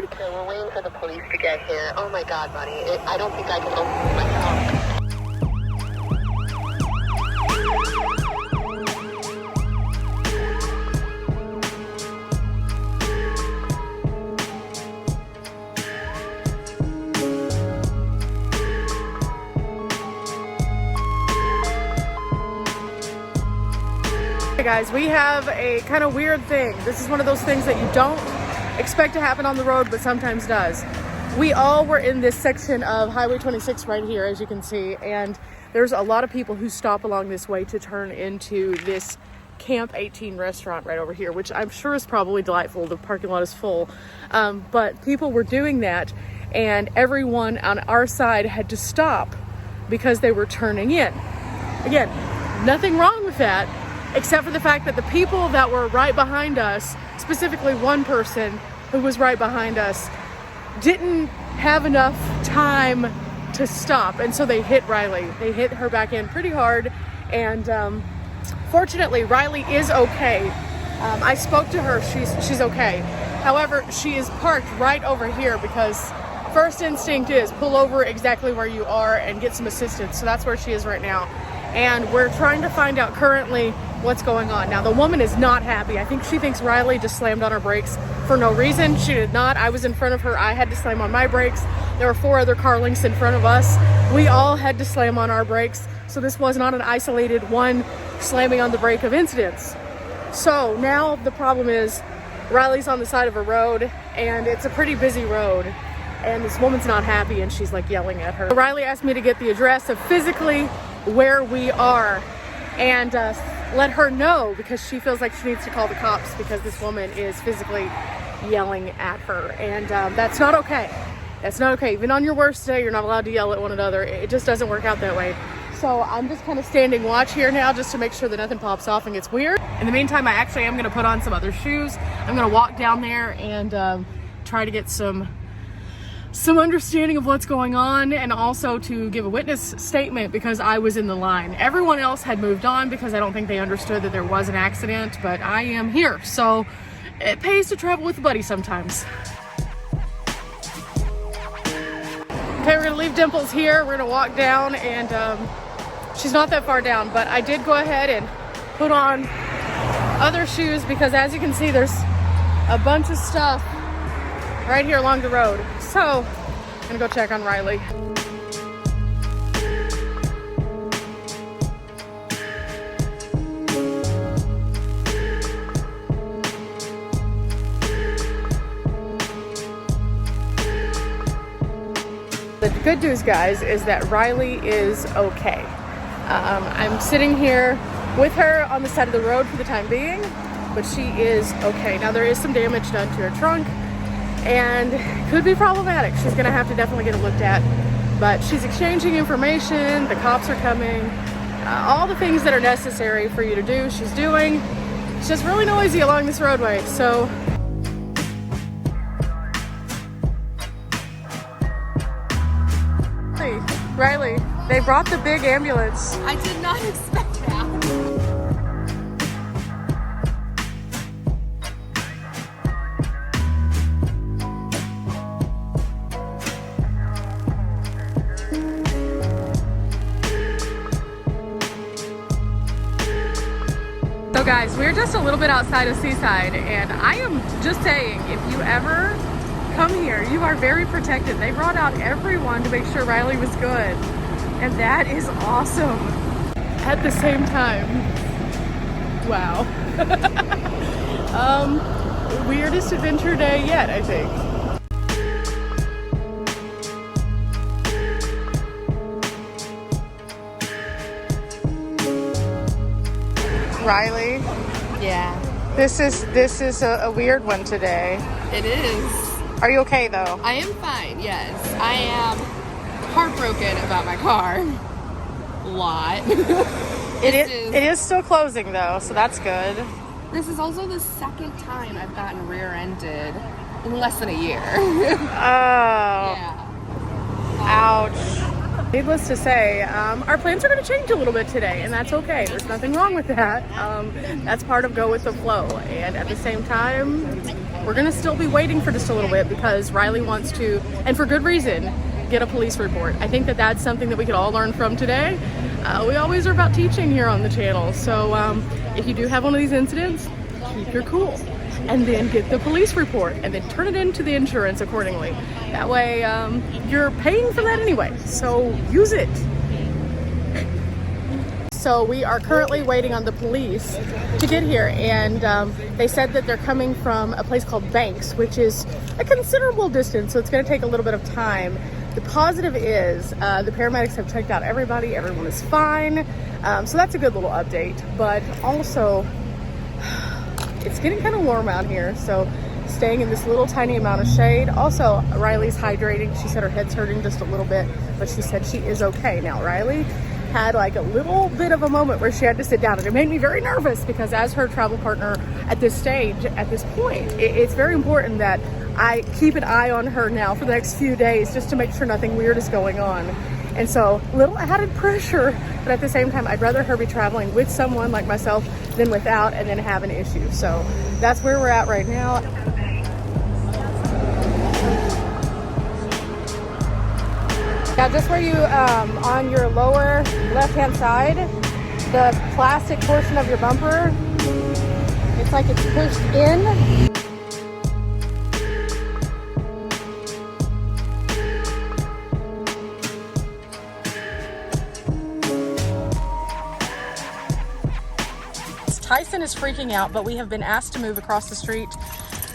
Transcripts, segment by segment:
Okay, we're waiting for the police to get here. Oh my God, buddy. I don't think I can open this myself. Hey guys, we have a kind of weird thing. This is one of those things that you don't expect to happen on the road, but sometimes does. We all were in this section of Highway 26 right here, as you can see, and there's a lot of people who stop along this way to turn into this Camp 18 restaurant right over here, which I'm sure is probably delightful. The parking lot is full, but people were doing that, and everyone on our side had to stop because they were turning in. Again, nothing wrong with that, except for the fact that the people that were right behind us, specifically one person who was right behind us, didn't have enough time to stop, and so they hit Riley. They hit her back in pretty hard, and fortunately Riley is okay. I spoke to her, she's okay. However, she is parked right over here because first instinct is pull over exactly where you are and get some assistance. So that's where she is right now, and we're trying to find out currently what's going on. Now, the woman is not happy. I think she thinks Riley just slammed on her brakes for no reason. She did not. I was in front of her. I had to slam on my brakes. There were 4 other car lengths in front of us. We all had to slam on our brakes. So this was not an isolated one slamming on the brake of incidents. So now the problem is Riley's on the side of a road, and it's a pretty busy road, and this woman's not happy, and she's like yelling at her. Riley asked me to get the address of physically where we are and let her know, because she feels like she needs to call the cops because this woman is physically yelling at her, and that's not okay. That's not okay. Even on your worst day, you're not allowed to yell at one another. It just doesn't work out that way. So I'm just kind of standing watch here now just to make sure that nothing pops off and gets weird. In the meantime, I actually am going to put on some other shoes. I'm going to walk down there and try to get some understanding of what's going on, and also to give a witness statement because I was in the line. Everyone else had moved on because I don't think they understood that there was an accident, but I am here, so it pays to travel with a buddy sometimes. Okay, we're gonna leave Dimples here. We're gonna walk down, and she's not that far down, but I did go ahead and put on other shoes because, as you can see, there's a bunch of stuff right here along the road. So I'm gonna go check on Riley. The good news, guys, is that Riley is okay. I'm sitting here with her on the side of the road for the time being, but she is okay. Now, there is some damage done to her trunk, and could be problematic. She's gonna have to definitely get it looked at, but she's exchanging information, the cops are coming, all the things that are necessary for you to do, she's doing. It's just really noisy along this roadway, so. Hey, Riley, they brought the big ambulance. I did not expect that. So guys, we're just a little bit outside of Seaside, and I am just saying, if you ever come here, you are very protected. They brought out everyone to make sure Riley was good, and that is awesome. At the same time, wow. Weirdest adventure day yet, I think. Riley, Yeah, this is a weird one today. it is. Are you okay though? I am fine, yes. I am heartbroken about my car. A lot. It is still closing though, so that's good. This is also the second time I've gotten rear-ended in less than a year. Oh, Yeah. ouch. Needless to say, our plans are going to change a little bit today, and that's okay. There's nothing wrong with that. That's part of go with the flow. And at the same time, we're going to still be waiting for just a little bit because Riley wants to, and for good reason, get a police report. I think that that's something that we could all learn from today. We always are about teaching here on the channel. So if you do have one of these incidents, keep your cool. And then get the police report and then turn it into the insurance accordingly. That way you're paying for that anyway, so use it. So we are currently waiting on the police to get here, and they said that they're coming from a place called Banks, which is a considerable distance, so it's going to take a little bit of time. The positive is the paramedics have checked out everybody, everyone is fine, so that's a good little update. But also, it's getting kind of warm out here, so staying in this little tiny amount of shade. Also, Riley's hydrating. She said her head's hurting just a little bit, but she said she is okay. Now, Riley had like a little bit of a moment where she had to sit down, and it made me very nervous because as her travel partner at this stage, at this point, it's very important that I keep an eye on her now for the next few days just to make sure nothing weird is going on. And so, little added pressure, but at the same time, I'd rather her be traveling with someone like myself than without and then have an issue. So that's where we're at right now. Now, just where you, on your lower left-hand side, the plastic portion of your bumper, it's like it's pushed in. Tyson is freaking out, but we have been asked to move across the street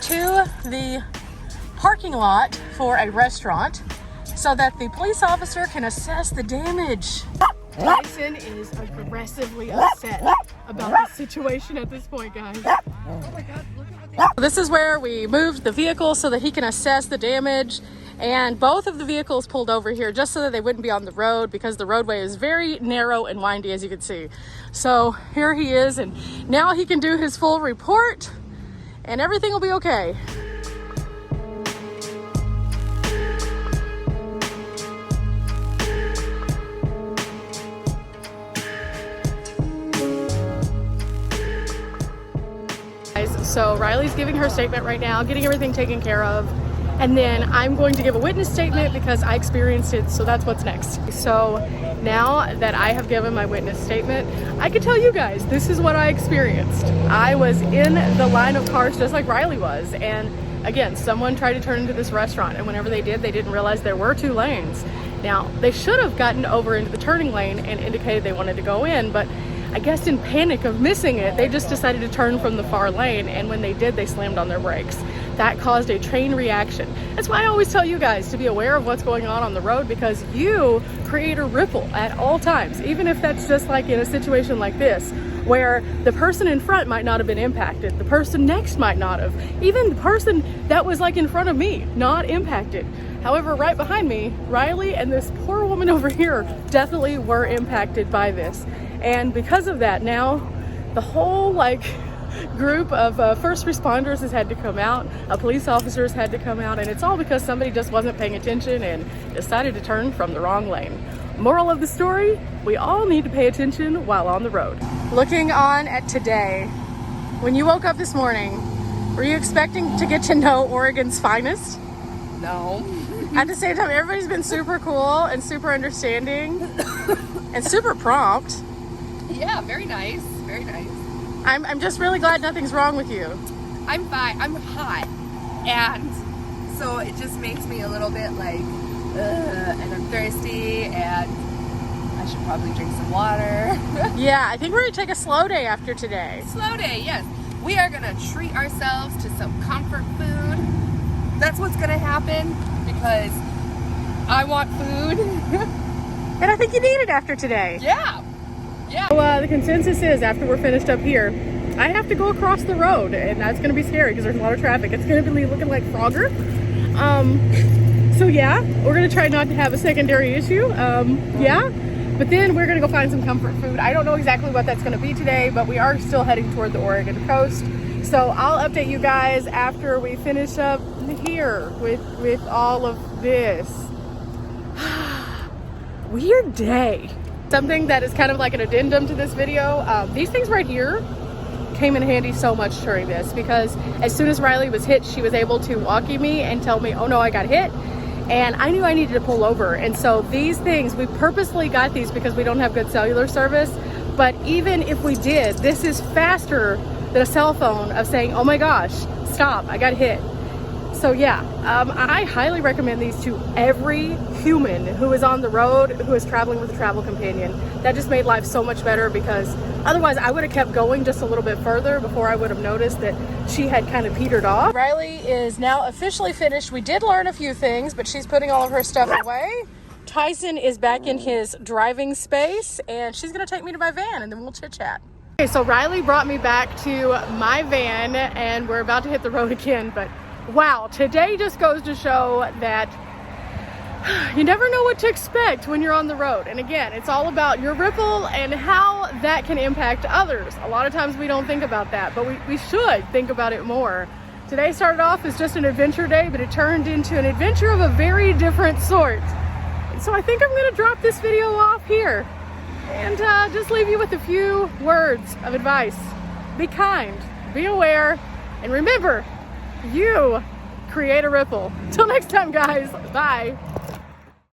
to the parking lot for a restaurant so that the police officer can assess the damage. Tyson is aggressively upset about the situation at this point, guys. Oh my God, look at what this is where we moved the vehicle so that he can assess the damage. And both of the vehicles pulled over here just so that they wouldn't be on the road because the roadway is very narrow and windy, as you can see. So here he is, and now he can do his full report and everything will be okay. So Riley's giving her statement right now, getting everything taken care of. And then I'm going to give a witness statement because I experienced it, so that's what's next. So now that I have given my witness statement, I can tell you guys, this is what I experienced. I was in the line of cars just like Riley was, and again, someone tried to turn into this restaurant, and whenever they did, they didn't realize there were two lanes. Now, they should have gotten over into the turning lane and indicated they wanted to go in, but I guess in panic of missing it, they just decided to turn from the far lane, and when they did, they slammed on their brakes. That caused a chain reaction. That's why I always tell you guys to be aware of what's going on the road, because you create a ripple at all times, even if that's just like in a situation like this, where the person in front might not have been impacted, the person next might not have, even the person that was like in front of me, not impacted. However, right behind me, Riley and this poor woman over here definitely were impacted by this. And because of that, now the whole group of first responders has had to come out, police officers had to come out, and it's all because somebody just wasn't paying attention and decided to turn from the wrong lane. Moral of the story, we all need to pay attention while on the road. Looking on at today, when you woke up this morning, were you expecting to get to know Oregon's finest? No. At the same time, everybody's been super cool and super understanding and super prompt. Yeah, very nice, very nice. I'm just really glad nothing's wrong with you. I'm fine. I'm hot, and so it just makes me a little bit and I'm thirsty, and I should probably drink some water. Yeah, I think we're gonna take a slow day after today. Slow day, yes. We are gonna treat ourselves to some comfort food. That's what's gonna happen because I want food. And I think you need it after today. Yeah. Yeah. So the consensus is after we're finished up here, I have to go across the road, and that's going to be scary because there's a lot of traffic. It's going to be looking like Frogger. So yeah, we're going to try not to have a secondary issue. Yeah, but then we're going to go find some comfort food. I don't know exactly what that's going to be today, but we are still heading toward the Oregon coast. So I'll update you guys after we finish up here with all of this. weird day. Something that is kind of like an addendum to this video, these things right here came in handy so much during this, because as soon as Riley was hit, she was able to walkie me and tell me, oh no, I got hit. And I knew I needed to pull over. And so these things, we purposely got these because we don't have good cellular service. But even if we did, this is faster than a cell phone of saying, oh my gosh, stop, I got hit. So yeah, I highly recommend these to every human who is on the road, who is traveling with a travel companion. That just made life so much better, because otherwise I would have kept going just a little bit further before I would have noticed that she had kind of petered off. Riley is now officially finished. We did learn a few things, but she's putting all of her stuff away. Tyson is back in his driving space, and she's gonna take me to my van and then we'll chit chat. Okay, so Riley brought me back to my van and we're about to hit the road again, but wow, today just goes to show that you never know what to expect when you're on the road. And again, it's all about your ripple and how that can impact others. A lot of times we don't think about that, but we should think about it more. Today started off as just an adventure day, but it turned into an adventure of a very different sort. And so I think I'm gonna drop this video off here and just leave you with a few words of advice. Be kind, be aware, and remember, you create a ripple. Till next time, guys. Bye.